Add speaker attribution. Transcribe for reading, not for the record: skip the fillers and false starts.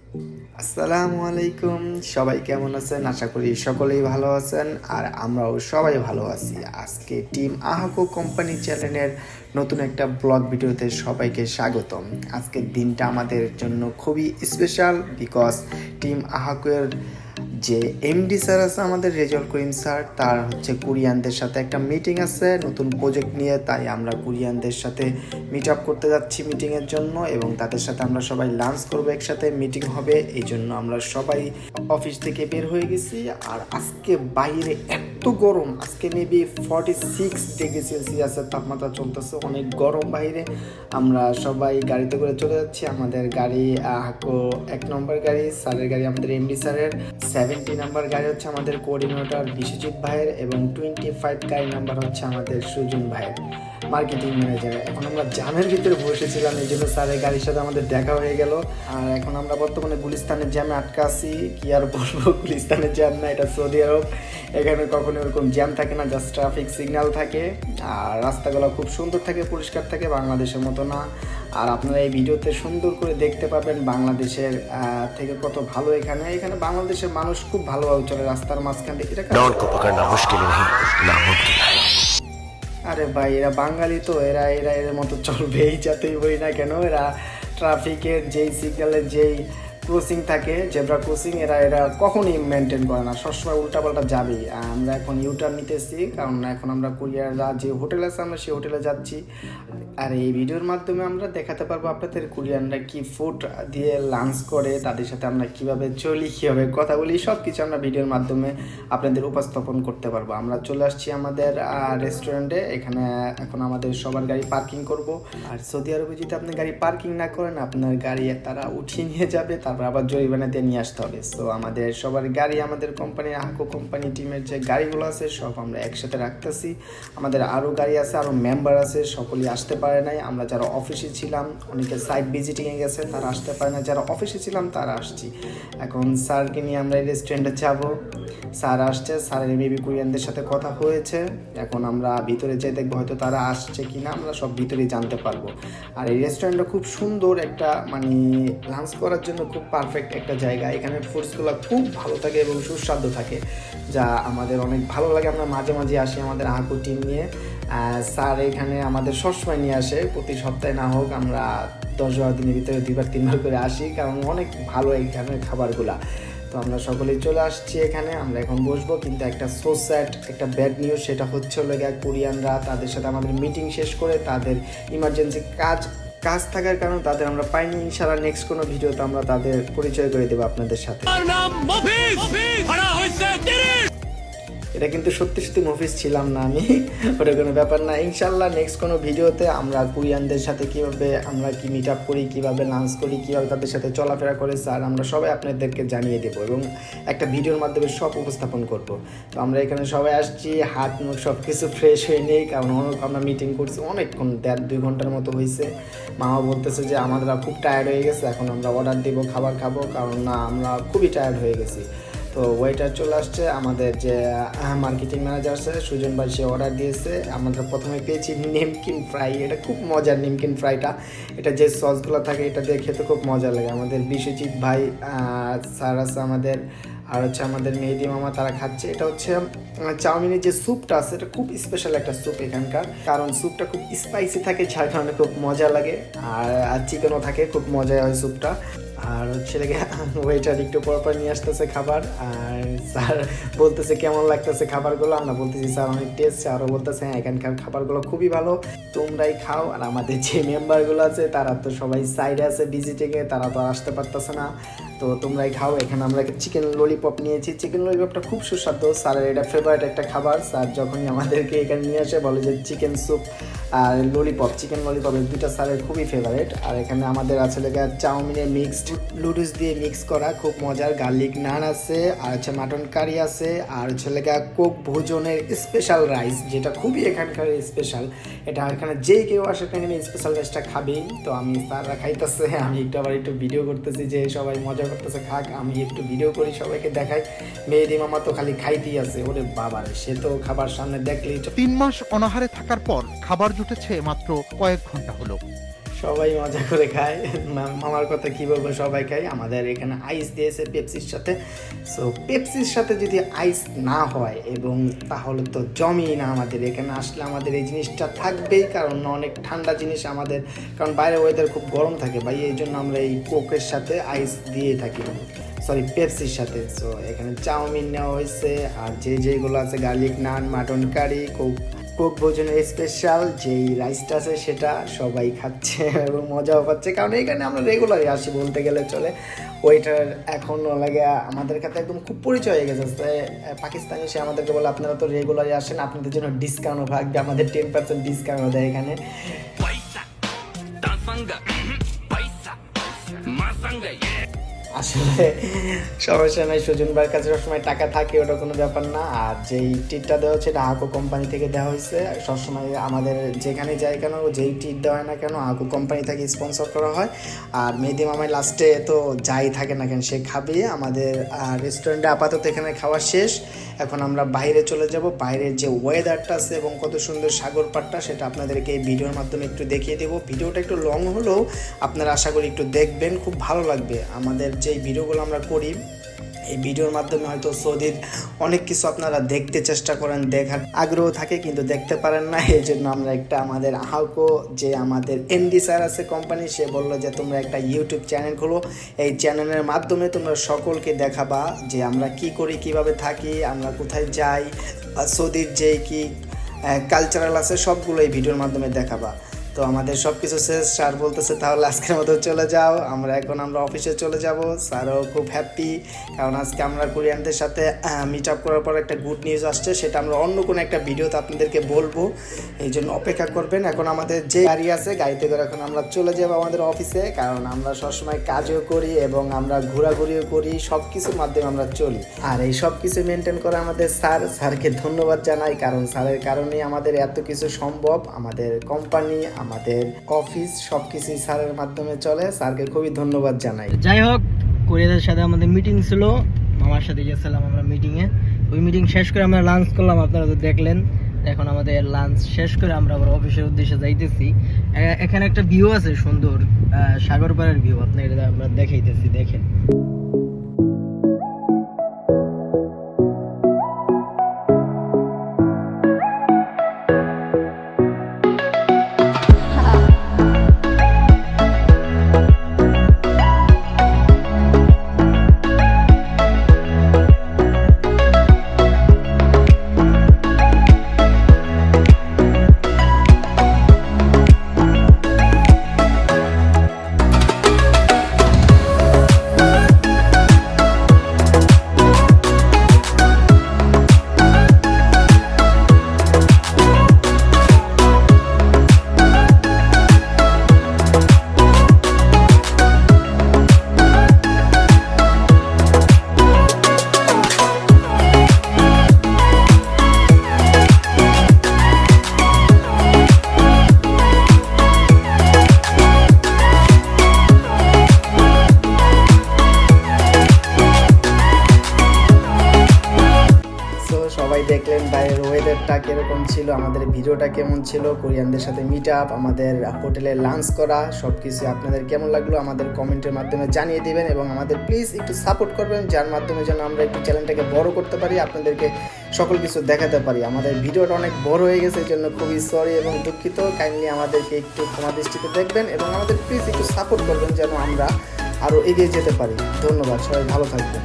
Speaker 1: আসসালামু আলাইকুম। সবাই কেমন আছেন? আশা করি সকলেই ভালো আছেন আর আমরাও সবাই ভালো আছি। আজকে টিম আহাকো কোম্পানি চ্যানেলের নতুন একটা ব্লগ ভিডিওতে সবাইকে স্বাগতম। আজকের দিনটা আমাদের জন্য খুবই স্পেশাল বিকজ টিম আহাকোর যে এমডি স্যার আছে আমাদের রেজাউল করিম স্যার, তার হচ্ছে কোরিয়ানদের সাথে একটা মিটিং আছে নতুন প্রজেক্ট নিয়ে। তাই আমরা কোরিয়ানদের সাথে মিট আপ করতে যাচ্ছি মিটিংয়ের জন্য এবং তাদের সাথে আমরা সবাই লাঞ্চ করবো, একসাথে মিটিং হবে। এই জন্য আমরা সবাই অফিস থেকে বের হয়ে গেছি। আর আজকে বাইরে এত গরম, আজকে মেবি 46 ডিগ্রি সেলসিয়াসের তাপমাত্রা চলতেছে, অনেক গরম বাইরে। আমরা সবাই গাড়িতে করে চলে যাচ্ছি। আমাদের গাড়ি হাকো 1 নম্বর গাড়ি, স্যারের গাড়ি আমাদের এমডি স্যারের, 70 নাম্বার গাড়ি হচ্ছে আমাদের কোঅর্ডিনেটর বিশ্বজিৎ ভাইয়ের এবং 25 গাড়ি নাম্বার হচ্ছে আমাদের সুজন ভাইয়ের, মার্কেটিং ম্যানেজার। এখন আমরা জ্যামের ভিতরে বসেছিলাম, এই জন্য স্যারের গাড়ির সাথে আমাদের দেখা হয়ে গেল। আর এখন আমরা বর্তমানে গুলিস্তানের জ্যামে আটকা আছি। কি আর বলবো, গুলিস্তানের জ্যাম না, এটা সৌদি আরব। এখানে কখনো এরকম জ্যাম থাকে না, জাস্ট ট্রাফিক সিগন্যাল থাকে। আর রাস্তাগুলো খুব সুন্দর থাকে, পরিষ্কার থাকে, বাংলাদেশের মতো না। আর আপনারা এই ভিডিওতে সুন্দর করে দেখতে পাবেন বাংলাদেশের থেকে কত ভালো এখানে। এখানে বাংলাদেশের মানুষ খুব ভালোভাবে চলে রাস্তার মাঝখান থেকে।
Speaker 2: डॉन को पकड़ना मुश्किल ही नहीं नामुमकिन है।
Speaker 1: আরে ভাই, এরা বাঙালি তো, এরা এরা এর মতো চলবেই, যাতেই বলি না কেন। এরা ট্রাফিকের যেই সিগন্যালের যেই ক্রসিং থাকে, জেব্রা ক্রসিং, এরা এরা কখনই মেনটেন করে না, সবসময় উল্টাপাল্টা যাবেই। আমরা এখন ইউটার্ন নিতেছি, কারণ এখন আমরা কুরিয়াররা যে হোটেল আছে আমরা সেই হোটেলে যাচ্ছি। আর এই ভিডিওর মাধ্যমে আমরা দেখাতে পারবো আপনাদের কুরিয়ানরা কি ফুড দিয়ে লাঞ্চ করে, তাদের সাথে আমরা কিভাবে চলি, কীভাবে কথা বলি, সব কিছু আমরা ভিডিওর মাধ্যমে আপনাদের উপস্থাপন করতে পারবো। আমরা চলে আসছি আমাদের রেস্টুরেন্টে। এখানে এখন আমাদের সবার গাড়ি পার্কিং করব। আর সৌদি আরবে যদি আপনি গাড়ি পার্কিং না করেন, আপনার গাড়ি তারা উঠিয়ে নিয়ে যাবে, তারপর আবার জরিমানা দিয়ে নিয়ে আসতে হবে। সো আমাদের সবার গাড়ি, আমাদের কোম্পানির আহাকো কোম্পানি টিমের যে গাড়িগুলো আছে সব আমরা একসাথে রাখতেছি। আমাদের আরও গাড়ি আছে, আরও মেম্বার আছে, সকলেই আসতে পারে নাই। আমরা যারা অফিসে ছিলাম, অনেকে সাইট ভিজিটিংয়ে গেছে, তারা আসতে পারে না। যারা অফিসে ছিলাম তারা আসছি। এখন স্যারকে নিয়ে আমরা এই রেস্টুরেন্টে যাব। স্যার আসছে, স্যারের মেবি কোরিয়ানদের সাথে কথা হয়েছে। এখন আমরা ভিতরে যেয়ে দেখবো হয়তো তারা আসছে কি না, আমরা সব ভিতরেই জানতে পারবো। আর এই রেস্টুরেন্টটা খুব সুন্দর একটা, মানে লাঞ্চ করার জন্য খুব পারফেক্ট একটা জায়গা। এখানে ফুডসগুলো খুব ভালো থাকে এবং সুস্বাদু থাকে, যা আমাদের অনেক ভালো লাগে। আমরা মাঝে মাঝে আসি আমাদের আহাকো টিম নিয়ে। স্যার এখানে আমাদের সবসময় নিয়ে আসে, প্রতি সপ্তাহে না হোক আমরা 10-12 দিনের ভিতরে 2-3 বার করে আসি, কারণ অনেক ভালো এইখানের খাবারগুলা। তো আমরা সকলেই চলে আসছি এখানে, আমরা এখন বসবো। কিন্তু একটা সো স্যাড, একটা ব্যাড নিউজ, সেটা হচ্ছে হলো গিয়ে কোরিয়ানরা তাদের সাথে আমাদের মিটিং শেষ করে তাদের ইমার্জেন্সি কাজ থাকার কারণে তাদের আমরা পাইনি। ইনশাআল্লাহ নেক্সট কোনো ভিডিওতে আমরা তাদের পরিচয় করে দেবো আপনাদের সাথে। এটা কিন্তু সত্যি সত্যি মফিজ ছিলাম না আমি, ওটা কোনো ব্যাপার না। ইনশাল্লাহ নেক্সট কোনো ভিডিওতে আমরা কোরিয়ানদের সাথে কীভাবে আমরা কি মিট আপ করি, কীভাবে লাঞ্চ করি, কীভাবে তাদের সাথে চলাফেরা করে, স্যার আমরা সবাই আপনাদেরকে জানিয়ে দেবো এবং একটা ভিডিওর মাধ্যমে সব উপস্থাপন করব। তো আমরা এখানে সবাই আসছি, হাত মুখ সব কিছু ফ্রেশ হয়ে নেই, কারণ আমরা মিটিং করছি অনেকক্ষণ, 1.5-2 ঘন্টার মতো হয়েছে। মামা বলতেছে যে আমাদের খুব টায়ার্ড হয়ে গেছে, এখন আমরা অর্ডার দেবো, খাবার খাবো, কারণ না আমরা খুবই টায়ার্ড হয়ে গেছি। তো ওয়েটার চলে আসছে, আমাদের যে মার্কেটিং ম্যানেজার আছে সুজন ভাই, সে অর্ডার দিয়েছে। আমরা প্রথমে পেয়েছি নিমকিন ফ্রাই, এটা খুব মজার নিমকিন ফ্রাইটা। এটা যে সসগুলো থাকে এটা দিয়ে খেতে খুব মজা লাগে। আমাদের বিশ্বজিৎ ভাই, স্যার আছে আমাদের, আর হচ্ছে আমাদের মেহেদি মামা, তারা খাচ্ছে। এটা হচ্ছে চাউমিনের যে স্যুপটা আছে, এটা খুব স্পেশাল একটা স্যুপ এখানকার, কারণ স্যুপটা খুব স্পাইসি থাকে, যার কারণে খুব মজা লাগে। আর চিকেনও থাকে, খুব মজা হয় স্যুপটা। আর হচ্ছে লেগে ওয়েটার একটু পর নিয়ে আসতেছে খাবার, আর স্যার বলতেছে কেমন লাগতেছে খাবারগুলো। আমরা বলতেছি স্যার অনেক টেস্ট। আরও বলতেছে হ্যাঁ এখানকার খাবারগুলো খুবই ভালো, তোমরাই খাও। আর আমাদের যে মেম্বারগুলো আছে তারা তো সবাই সাইডে আছে ভিজিটিংয়ে, তারা তো আসতে পারতেছে না, তো তোমরাই খাও। এখানে আমরা চিকেন ললিপপ নিয়েছি, চিকেন ললিপপটা খুব সুস্বাদু, স্যারের এটা ফেভারিট একটা খাবার। স্যার যখনই আমাদেরকে এখানে নিয়ে আসে বলে যে চিকেন স্যুপ আর ললিপপ, চিকেন ললিপপ, এই দুইটা স্যারের খুবই ফেভারিট। আর এখানে আমাদের আছে লেগে চাউমিনের মিক্সড লুডুস দিয়ে মিক্স করা, খুব মজার। গার্লিক নান আছে, আর হচ্ছে মাটন কারি আছে, আর হচ্ছে লেগে কোক ভোজনের স্পেশাল রাইস, যেটা খুবই এখানকার স্পেশাল। এটা এখানে যেই কেউ আসে এখানে স্পেশাল রাইসটা খাবেই। তো আমি স্যাররা খাইতেছে, আমি একটু ভিডিও করতেছি যে সবাই মজা করতেছে খাক, আমি একটু ভিডিও করি, সবাইকে দেখাই। মেহেদি মামা তো খালি খাইতেই আছে, ওরে বাবারে, সে তো খাবার সামনে দেখলেই।
Speaker 3: 3 মাস অনাহারে থাকার পর খাবার জুটেছে মাত্র কয়েক ঘন্টা হলো।
Speaker 1: সবাই মজা করে খায়, মামার কথা কী বলবো, সবাই খায়। আমাদের এখানে আইস দিয়েছে পেপসির সাথে। সো পেপসির সাথে যদি আইস না হয় এবং তাহলে তো জমেই না। আমাদের এখানে আসলে আমাদের এই জিনিসটা থাকবেই, কারণ অনেক ঠান্ডা জিনিস আমাদের, কারণ বাইরে ওয়েদার খুব গরম থাকে ভাই, এই জন্য আমরা এই কোকের সাথে আইস দিয়ে থাকি, সরি পেপসির সাথে। সো এখানে চাউমিন নেওয়া হয়েছে, আর যেগুলো আছে গার্লিক নান, মাটন কারি, কোক ভোজনের স্পেশাল যেই রাইসটা আছে সেটা সবাই খাচ্ছে এবং মজাও পাচ্ছে, কারণ এখানে আমরা রেগুলারই আসি বলতে গেলে চলে। ওইটার এখন লাগে আমাদের কাছে একদম খুব পরিচয় হয়ে গেছে। পাকিস্তানি সে আমাদেরকে বলে আপনারা তো রেগুলারই আসেন, আপনাদের জন্য ডিসকাউন্টও থাকবে, আমাদের 10% ডিসকাউন্টও দেয় এখানে। আসলে সমস্যা নাই, সুজন ভাইয়ের কাছে সবসময় টাকা থাকে, ওটা কোনো ব্যাপার না। আর যেই ট্রিটটা দেওয়া হচ্ছে এটা আকো কোম্পানি থেকে দেওয়া হয়েছে। সবসময় আমাদের যেখানে যাই কেন, যেই ট্রিট দেওয়া হয় না কেন, আকো কোম্পানি থেকে স্পন্সর করা হয়। আর মেহেদি মামাই লাস্টে তো যাই থাকে না কেন সে খাবে। আমাদের রেস্টুরেন্টে আপাতত এখানে খাওয়া শেষ, এখন আমরা বাইরে চলে যাব। বাইরের যে ওয়েদারটা আছে এবং কত সুন্দর সাগর পাড়টা সেটা আপনাদেরকে এই ভিডিওর মাধ্যমে একটু দেখিয়ে দেবো। ভিডিওটা একটু লং হলেও আপনারা আশা করি একটু দেখবেন, খুব ভালো লাগবে। আমাদের যেই ভিডিওগুলো আমরা করি এই ভিডিওর মাধ্যমে হয়তো সৌদির অনেক কিছু আপনারা দেখতে চেষ্টা করেন, দেখার আগ্রহ থাকে কিন্তু দেখতে পারেন না। এই জন্য আমরা একটা আমাদের আহকো যে আমাদের এমডি স্যার আছে কোম্পানি, সে বললো যে তোমরা একটা ইউটিউব চ্যানেল খোলো, এই চ্যানেলের মাধ্যমে তোমরা সকলকে দেখাবা যে আমরা কি করি, কিভাবে থাকি, আমরা কোথায় যাই, সৌদির যে কি কালচারাল আছে সবগুলো এই ভিডিওর মাধ্যমে দেখাবা। তো আমাদের সব কিছু শেষ, স্যার বলতেছে তাহলে আজকের মতো চলে যাও। আমরা অফিসে চলে যাব। স্যারও খুব হ্যাপি, কারণ আজকে আমরা কোরিয়ানদের সাথে মিট আপ করার পর একটা গুড নিউজ আসছে, সেটা আমরা অন্য কোনো একটা ভিডিওতে আপনাদেরকে বলবো, এই জন্য অপেক্ষা করবেন। এখন আমাদের যে গাড়ি আছে, গাড়িতে করে এখন আমরা চলে যাবো আমাদের অফিসে, কারণ আমরা সবসময় কাজও করি এবং আমরা ঘোরাঘুরিও করি, সব কিছুর মাধ্যমে আমরা চলি। আর এই সব কিছু মেনটেন করে আমাদের স্যারকে ধন্যবাদ জানাই, কারণ স্যারের কারণেই আমাদের এত কিছু সম্ভব। আমাদের কোম্পানি, আমাদের অফিস সব কিছুই স্যারের মাধ্যমে চলে। স্যারকে খুবই ধন্যবাদ জানাই।
Speaker 3: যাই হোক, কোরিয়াদের সাথে আমাদের মিটিং ছিল, মামার সাথে গেছিলাম আমরা মিটিংয়ে। ওই মিটিং শেষ করে আমরা লাঞ্চ করলাম, আপনারা তো দেখলেন। এখন আমাদের লাঞ্চ শেষ করে আমরা আবার অফিসের উদ্দেশ্যে যাইতেছি। এখানে একটা ভিউ আছে সুন্দর, সাগর পাড়ের ভিউ, আপনার আমরা দেখাইতেছি, দেখেন।
Speaker 1: সবাই দেখলেন বাইরের ওয়েদারটা কিরকম ছিল, আমাদের ভিডিওটা কেমন ছিল, কোরিয়ানদের সাথে মিট আপ, আমাদের হোটেলে লাঞ্চ করা, সব কিছু আপনাদের কেমন লাগলো আমাদের কমেন্টের মাধ্যমে জানিয়ে দিবেন। এবং আমাদের প্লিজ একটু সাপোর্ট করবেন, যার মাধ্যমে যেন আমরা একটু চ্যানেলটাকে বড় করতে পারি, আপনাদেরকে সকল কিছু দেখাতে পারি। আমাদের ভিডিওটা অনেক বড় হয়ে গেছে, এই জন্য খুবই সরি এবং দুঃখিত। কাইন্ডলি আমাদেরকে একটু ক্ষমা দৃষ্টিতে দেখবেন এবং আমাদের প্লিজ একটু সাপোর্ট করবেন যেন আমরা আরও এগিয়ে যেতে পারি। ধন্যবাদ, সবাই ভালো থাকবেন।